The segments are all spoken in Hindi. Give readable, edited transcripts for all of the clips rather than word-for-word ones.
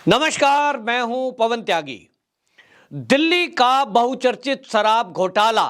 नमस्कार, मैं हूं पवन त्यागी। दिल्ली का बहुचर्चित शराब घोटाला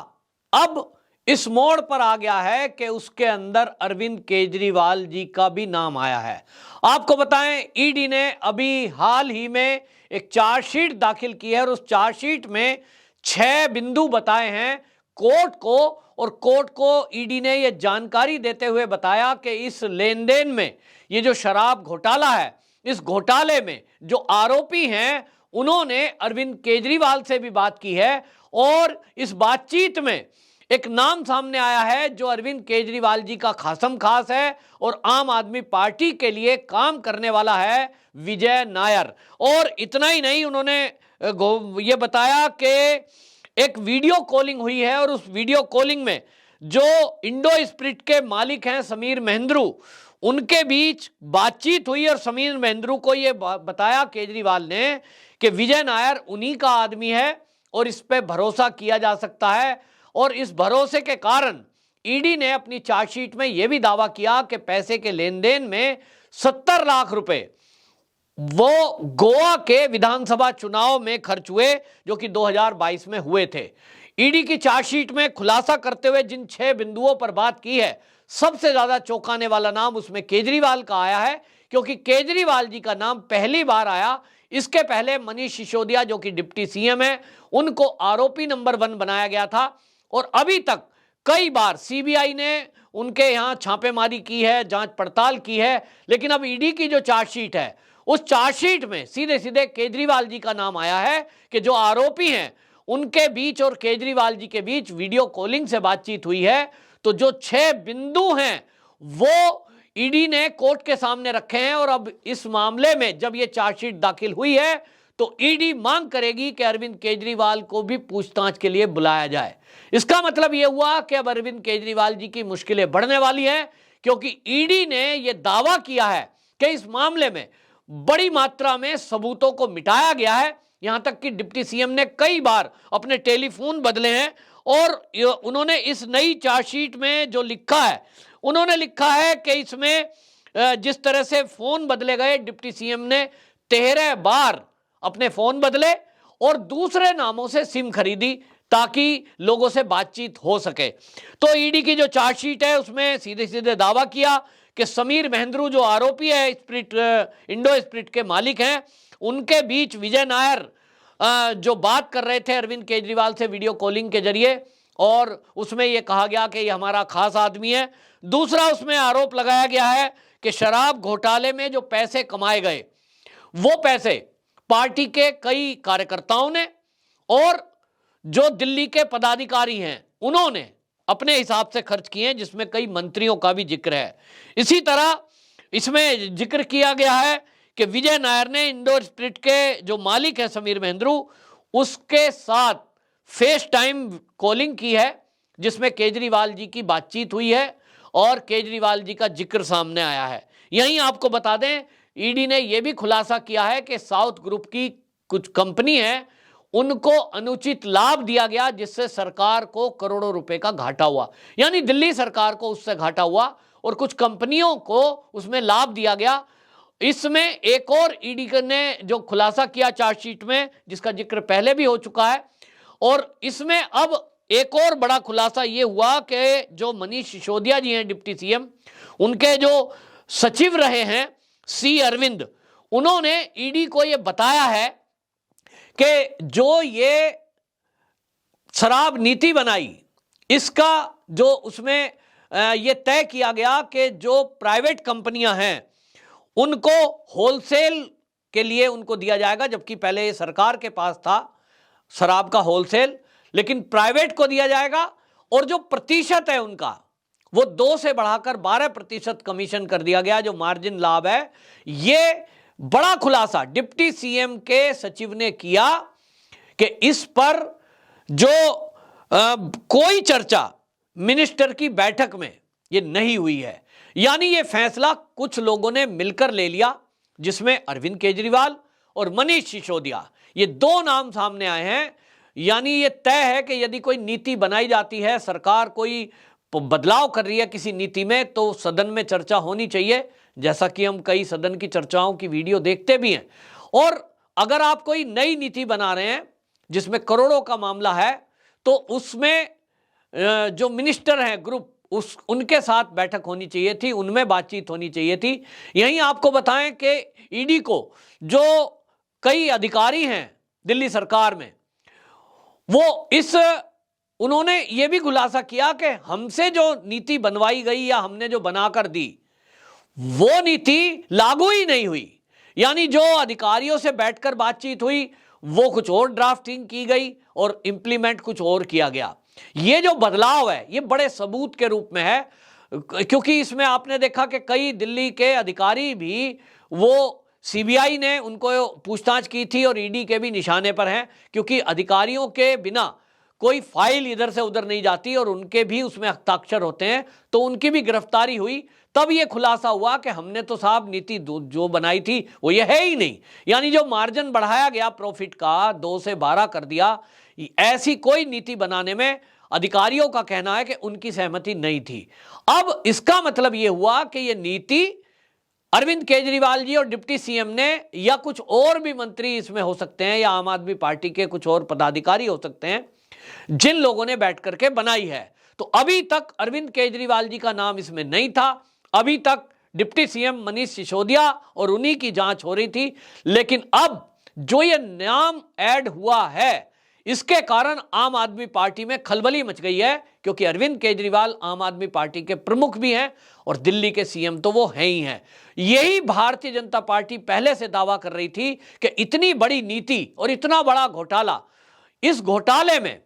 अब इस मोड़ पर आ गया है कि उसके अंदर अरविंद केजरीवाल जी का भी नाम आया है। आपको बताएं, ईडी ने अभी हाल ही में एक चार्जशीट दाखिल की है और उस चार्जशीट में 6 बिंदु बताए हैं कोर्ट को, और कोर्ट को ईडी ने यह जानकारी देते हुए बताया कि इस लेन देन में, ये जो शराब घोटाला है, इस घोटाले में जो आरोपी हैं उन्होंने अरविंद केजरीवाल से भी बात की है और इस बातचीत में एक नाम सामने आया है जो अरविंद केजरीवाल जी का खासम खास है और आम आदमी पार्टी के लिए काम करने वाला है, विजय नायर। और इतना ही नहीं, उन्होंने ये बताया कि एक वीडियो कॉलिंग हुई है और उस वीडियो कॉलिंग में जो इंडो स्पिरिट के मालिक हैं समीर महेंद्रू, उनके बीच बातचीत हुई और समीर महेंद्रू को यह बताया केजरीवाल ने कि विजय नायर उन्हीं का आदमी है और इस पे भरोसा किया जा सकता है। और इस भरोसे के कारण ईडी ने अपनी चार्जशीट में यह भी दावा किया कि पैसे के लेन देन में 70 लाख रुपए वो गोवा के विधानसभा चुनाव में खर्च हुए जो कि 2022 में हुए थे। ईडी की चार्जशीट में खुलासा करते हुए जिन 6 बिंदुओं पर बात की है, सबसे ज्यादा चौंकाने वाला नाम उसमें केजरीवाल का आया है, क्योंकि केजरीवाल जी का नाम पहली बार आया। इसके पहले मनीष सिसोदिया जो कि डिप्टी सीएम है, उनको आरोपी नंबर 1 बनाया गया था और अभी तक कई बार सीबीआई ने उनके यहां छापेमारी की है, जांच पड़ताल की है, लेकिन अब ईडी की जो चार्जशीट है उस चार्जशीट में सीधे सीधे केजरीवाल जी का नाम आया है कि जो आरोपी हैं उनके बीच और केजरीवाल जी के बीच वीडियो कॉलिंग से बातचीत हुई है। तो जो 6 बिंदु हैं वो ईडी ने कोर्ट के सामने रखे हैं और अब इस मामले में जब ये चार्जशीट दाखिल हुई है तो ईडी मांग करेगी कि अरविंद केजरीवाल को भी पूछताछ के लिए बुलाया जाए। इसका मतलब यह हुआ कि अब अरविंद केजरीवाल जी की मुश्किलें बढ़ने वाली हैं, क्योंकि ईडी ने यह दावा किया है कि इस मामले में बड़ी मात्रा में सबूतों को मिटाया गया है। यहां तक कि डिप्टी सीएम ने कई बार अपने टेलीफोन बदले हैं और उन्होंने इस नई चार्जशीट में जो लिखा है, उन्होंने लिखा है कि इसमें जिस तरह से फोन बदले गए, डिप्टी सीएम ने 13 बार अपने फोन बदले और दूसरे नामों से सिम खरीदी ताकि लोगों से बातचीत हो सके। तो ईडी की जो चार्जशीट है उसमें सीधे सीधे दावा किया कि समीर महेंद्रू जो आरोपी है इंडो स्पिरिट के मालिक हैं, उनके बीच विजय नायर जो बात कर रहे थे अरविंद केजरीवाल से वीडियो कॉलिंग के जरिए, और उसमें यह कहा गया कि ये हमारा खास आदमी है। दूसरा, उसमें आरोप लगाया गया है कि शराब घोटाले में जो पैसे कमाए गए वो पैसे पार्टी के कई कार्यकर्ताओं ने और जो दिल्ली के पदाधिकारी हैं उन्होंने अपने हिसाब से खर्च किए हैं, जिसमें कई मंत्रियों का भी जिक्र है। इसी तरह इसमें जिक्र किया गया है कि विजय नायर ने इंडो स्पिरिट के जो मालिक है समीर महेंद्रू, उसके साथ फेस टाइम कॉलिंग की है जिसमें केजरीवाल जी की बातचीत हुई है और केजरीवाल जी का जिक्र सामने आया है। यहीं आपको बता दें, ईडी ने यह भी खुलासा किया है कि साउथ ग्रुप की कुछ कंपनी है, उनको अनुचित लाभ दिया गया जिससे सरकार को करोड़ों रुपए का घाटा हुआ, यानी दिल्ली सरकार को उससे घाटा हुआ और कुछ कंपनियों को उसमें लाभ दिया गया। इसमें एक और ईडी ने जो खुलासा किया चार्जशीट में, जिसका जिक्र पहले भी हो चुका है, और इसमें अब एक और बड़ा खुलासा यह हुआ कि जो मनीष सिसोदिया जी हैं डिप्टी सीएम, उनके जो सचिव रहे हैं सी अरविंद, उन्होंने ईडी को यह बताया है कि जो ये शराब नीति बनाई, इसका जो उसमें यह तय किया गया कि जो प्राइवेट कंपनियां हैं उनको होलसेल के लिए उनको दिया जाएगा, जबकि पहले सरकार के पास था शराब का होलसेल, लेकिन प्राइवेट को दिया जाएगा और जो प्रतिशत है उनका वो 2 से बढ़ाकर 12% कमीशन कर दिया गया, जो मार्जिन लाभ है। ये बड़ा खुलासा डिप्टी सीएम के सचिव ने किया कि इस पर जो कोई चर्चा मिनिस्टर की बैठक में ये नहीं हुई है, यानी ये फैसला कुछ लोगों ने मिलकर ले लिया, जिसमें अरविंद केजरीवाल और मनीष सिसोदिया, ये 2 नाम सामने आए हैं। यानी ये तय है कि यदि कोई नीति बनाई जाती है, सरकार कोई बदलाव कर रही है किसी नीति में, तो सदन में चर्चा होनी चाहिए, जैसा कि हम कई सदन की चर्चाओं की वीडियो देखते भी हैं। और अगर आप कोई नई नीति बना रहे हैं जिसमें करोड़ों का मामला है, तो उसमें जो मिनिस्टर हैं ग्रुप, उनके साथ बैठक होनी चाहिए थी, उनमें बातचीत होनी चाहिए थी। यहीं आपको बताएं कि ईडी को जो कई अधिकारी हैं दिल्ली सरकार में, उन्होंने ये भी खुलासा किया कि हमसे जो नीति बनवाई गई या हमने जो बनाकर दी, वो नीति लागू ही नहीं हुई। यानी जो अधिकारियों से बैठकर बातचीत हुई वो कुछ और ड्राफ्टिंग की गई और इंप्लीमेंट कुछ और किया गया। ये जो बदलाव है ये बड़े सबूत के रूप में है, क्योंकि इसमें आपने देखा कि कई दिल्ली के अधिकारी भी, वो सीबीआई ने उनको पूछताछ की थी और ईडी के भी निशाने पर हैं, क्योंकि अधिकारियों के बिना कोई फाइल इधर से उधर नहीं जाती और उनके भी उसमें हस्ताक्षर होते हैं, तो उनकी भी गिरफ्तारी हुई। तब ये खुलासा हुआ कि हमने तो साहब नीति जो बनाई थी वो ये है ही नहीं। यानी जो मार्जिन बढ़ाया गया प्रॉफिट का 2 से 12 कर दिया, ऐसी कोई नीति बनाने में अधिकारियों का कहना है कि उनकी सहमति नहीं थी। अब इसका मतलब ये हुआ कि ये नीति अरविंद केजरीवाल जी और डिप्टी सीएम ने, या कुछ और भी मंत्री इसमें हो सकते हैं, या आम आदमी पार्टी के कुछ और पदाधिकारी हो सकते हैं, जिन लोगों ने बैठ करके बनाई है। तो अभी तक अरविंद केजरीवाल जी का नाम इसमें नहीं था, अभी तक डिप्टी सीएम मनीष सिसोदिया और उन्हीं की जांच हो रही थी। लेकिन अब जो ये नाम ऐड हुआ है, इसके कारण आम आदमी पार्टी में खलबली मच गई है, क्योंकि अरविंद केजरीवाल आम आदमी पार्टी के प्रमुख भी हैं और दिल्ली के सीएम तो वो हैं ही हैं। यही भारतीय जनता पार्टी पहले से दावा कर रही थी कि इतनी बड़ी नीति और इतना बड़ा घोटाला, इस घोटाले में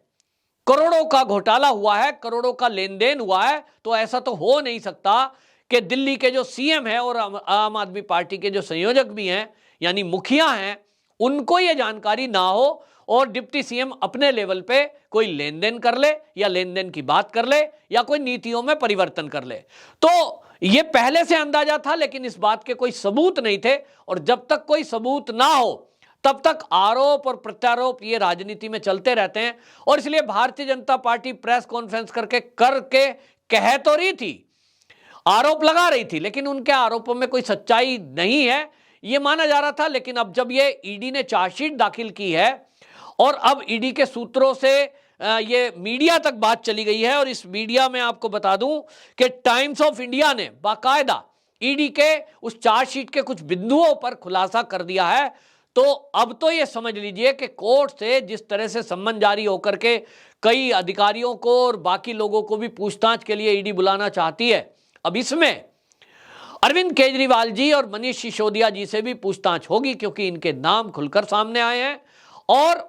करोड़ों का घोटाला हुआ है, करोड़ों का लेन देन हुआ है, तो ऐसा तो हो नहीं सकता कि दिल्ली के जो सीएम है और आम आदमी पार्टी के जो संयोजक भी हैं, यानी मुखिया हैं, उनको यह जानकारी ना हो और डिप्टी सीएम अपने लेवल पे कोई लेन देन कर ले या लेन देन की बात कर ले या कोई नीतियों में परिवर्तन कर ले। तो यह पहले से अंदाजा था, लेकिन इस बात के कोई सबूत नहीं थे। और जब तक कोई सबूत ना हो तब तक आरोप और प्रत्यारोप ये राजनीति में चलते रहते हैं। और इसलिए Bharatiya Janata party press conference करके कह तो रही थी, आरोप लगा रही थी, लेकिन उनके आरोपों में कोई सच्चाई नहीं है ये माना जा रहा था। लेकिन अब जब ये ईडी ने चार्जशीट दाखिल की है और अब ईडी के सूत्रों से ये मीडिया तक बात चली गई है, और इस मीडिया में आपको बता दूं कि टाइम्स ऑफ इंडिया ने बाकायदा ईडी के उस चार्जशीट के कुछ बिंदुओं पर खुलासा कर दिया है। तो अब तो ये समझ लीजिए कि कोर्ट से जिस तरह से सम्मन जारी होकर के कई अधिकारियों को और बाकी लोगों को भी पूछताछ के लिए ईडी बुलाना चाहती है, अब इसमें अरविंद केजरीवाल जी और मनीष सिसोदिया जी से भी पूछताछ होगी, क्योंकि इनके नाम खुलकर सामने आए हैं। और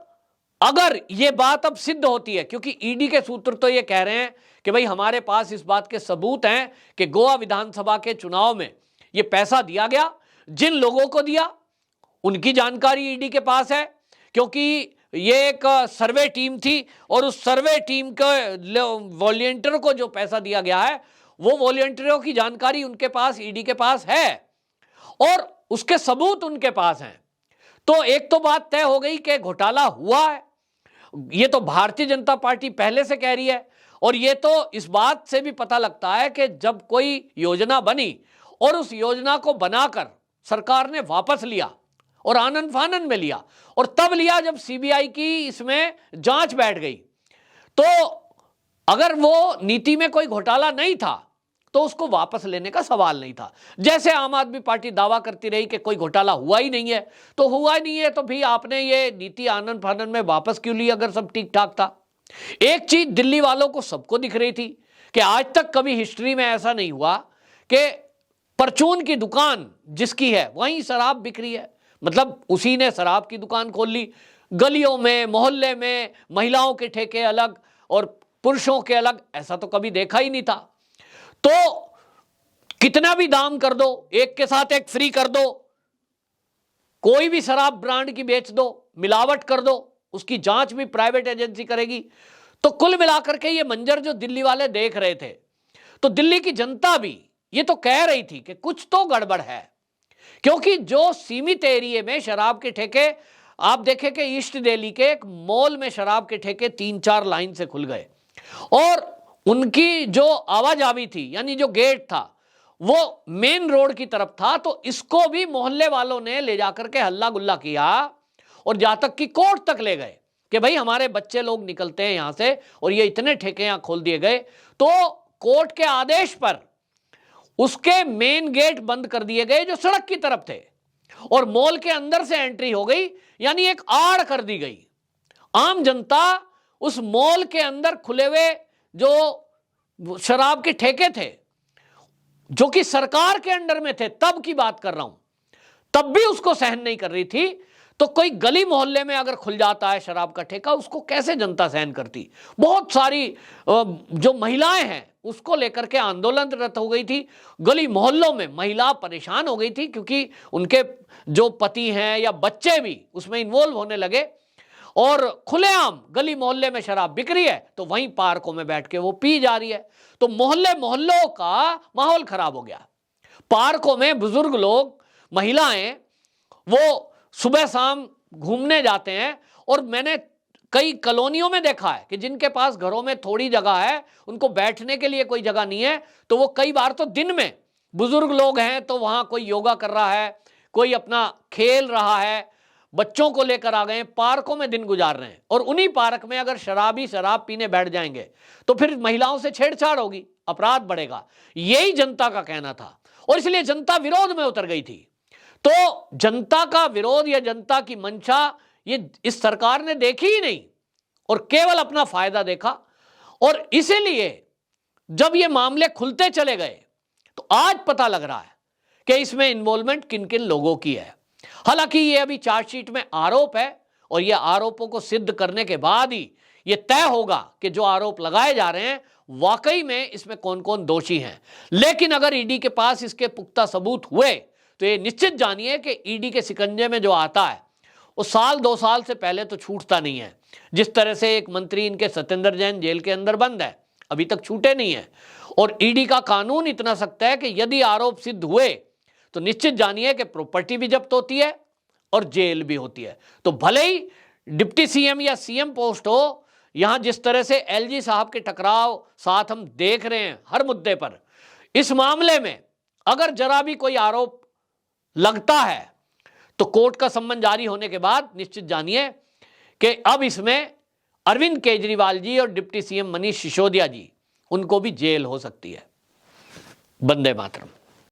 अगर ये बात अब सिद्ध होती है, क्योंकि ईडी के सूत्र तो ये कह रहे हैं कि भाई हमारे पास इस बात के सबूत हैं कि गोवा विधानसभा के चुनाव में ये पैसा दिया गया, जिन लोगों को दिया उनकी जानकारी ईडी के पास है, क्योंकि ये एक सर्वे टीम थी और उस सर्वे टीम के वॉलंटियर को जो पैसा दिया गया है वो वॉलंटियरों की जानकारी उनके पास, ईडी के पास है और उसके सबूत उनके पास हैं। तो एक तो बात तय हो गई कि घोटाला हुआ है, ये तो भारतीय जनता पार्टी पहले से कह रही है। और ये तो इस बात से भी पता लगता है कि जब कोई योजना बनी और उस योजना को बनाकर सरकार ने वापस लिया और आनन फानन में लिया, और तब लिया जब सीबीआई की इसमें जांच बैठ गई। तो अगर वो नीति में कोई घोटाला नहीं था तो उसको वापस लेने का सवाल नहीं था। जैसे आम आदमी पार्टी दावा करती रही कि कोई घोटाला हुआ ही नहीं है, तो हुआ ही नहीं है तो भी आपने ये नीति आनन फानन में वापस क्यों ली अगर सब ठीक ठाक था। एक चीज दिल्ली वालों को सबको दिख रही थी कि आज तक कभी हिस्ट्री में ऐसा नहीं हुआ कि परचून की दुकान जिसकी है वहीं शराब बिक रही है, मतलब उसी ने शराब की दुकान खोल ली। गलियों में, मोहल्ले में महिलाओं के ठेके अलग और पुरुषों के अलग, ऐसा तो कभी देखा ही नहीं था। तो कितना भी दाम कर दो, एक के साथ एक फ्री कर दो, कोई भी शराब ब्रांड की बेच दो, मिलावट कर दो, उसकी जांच भी प्राइवेट एजेंसी करेगी। तो कुल मिलाकर के ये मंजर जो दिल्ली वाले देख रहे थे, तो दिल्ली की जनता भी ये तो कह रही थी कि कुछ तो गड़बड़ है, क्योंकि जो सीमित एरिया में शराब के ठेके, आप देखें कि ईस्ट दिल्ली के एक मॉल में शराब के ठेके 3-4 लाइन से खुल गए और उनकी जो आवाजावी थी, यानी जो गेट था वो मेन रोड की तरफ था, तो इसको भी मोहल्ले वालों ने ले जाकर के हल्ला गुल्ला किया और जहां तक कि कोर्ट तक ले गए कि भाई हमारे बच्चे लोग निकलते हैं यहां से और ये इतने ठेके यहां खोल दिए गए। तो कोर्ट के आदेश पर उसके मेन गेट बंद कर दिए गए जो सड़क की तरफ थे और मॉल के अंदर से एंट्री हो गई, यानी एक आड़ कर दी गई। आम जनता उस मॉल के अंदर खुले हुए जो शराब के ठेके थे जो कि सरकार के अंडर में थे, तब की बात कर रहा हूं, तब भी उसको सहन नहीं कर रही थी। तो कोई गली मोहल्ले में अगर खुल जाता है शराब का ठेका, उसको कैसे जनता सहन करती। बहुत सारी जो महिलाएं हैं उसको लेकर के आंदोलनरत हो गई थी। गली मोहल्लों में महिला परेशान हो गई थी क्योंकि उनके जो पति हैं या बच्चे भी उसमें इन्वॉल्व होने लगे और खुलेआम गली मोहल्ले में शराब बिक रही है तो वहीं पार्कों में बैठ के वो पी जा रही है। तो मोहल्लों का माहौल खराब हो गया। पार्कों में बुजुर्ग लोग, महिलाएं वो सुबह शाम घूमने जाते हैं और मैंने कई कॉलोनियों में देखा है कि जिनके पास घरों में थोड़ी जगह है, उनको बैठने के लिए कोई जगह नहीं है, तो वो कई बार तो दिन में, बुजुर्ग लोग हैं तो वहां कोई योगा कर रहा है, कोई अपना खेल रहा है, बच्चों को लेकर आ गए, पार्कों में दिन गुजार रहे हैं। और उन्हीं पार्क में अगर शराबी शराब पीने बैठ जाएंगे तो फिर महिलाओं से छेड़छाड़ होगी, अपराध बढ़ेगा। यही जनता का कहना था और इसलिए जनता विरोध में उतर गई थी। तो जनता का विरोध या जनता की मंशा ये इस सरकार ने देखी ही नहीं और केवल अपना फायदा देखा। और इसीलिए जब ये मामले खुलते चले गए तो आज पता लग रहा है कि इसमें इन्वॉल्वमेंट किन किन लोगों की है। हालांकि ये अभी चार्जशीट में आरोप है और ये आरोपों को सिद्ध करने के बाद ही ये तय होगा कि जो आरोप लगाए जा रहे हैं वाकई में इसमें कौन कौन दोषी हैं। लेकिन अगर ईडी के पास इसके पुख्ता सबूत हुए तो ये निश्चित जानिए कि ईडी के शिकंजे में जो आता है वो साल 2 साल से पहले तो छूटता नहीं है। जिस तरह से एक मंत्री इनके सत्येंद्र जैन जेल के अंदर बंद है, अभी तक छूटे नहीं है। और ईडी का कानून इतना सख्त है कि यदि आरोप सिद्ध हुए तो निश्चित जानिए कि प्रॉपर्टी भी जब्त होती है और जेल भी होती है। तो भले ही डिप्टी सीएम या सीएम पोस्ट हो, यहां जिस तरह से एलजी साहब के टकराव साथ हम देख रहे हैं हर मुद्दे पर, इस मामले में अगर जरा भी कोई आरोप लगता है तो कोर्ट का सम्मन जारी होने के बाद निश्चित जानिए कि अब इसमें अरविंद केजरीवाल जी और डिप्टी सीएम मनीष सिसोदिया जी, उनको भी जेल हो सकती है। वंदे मातरम।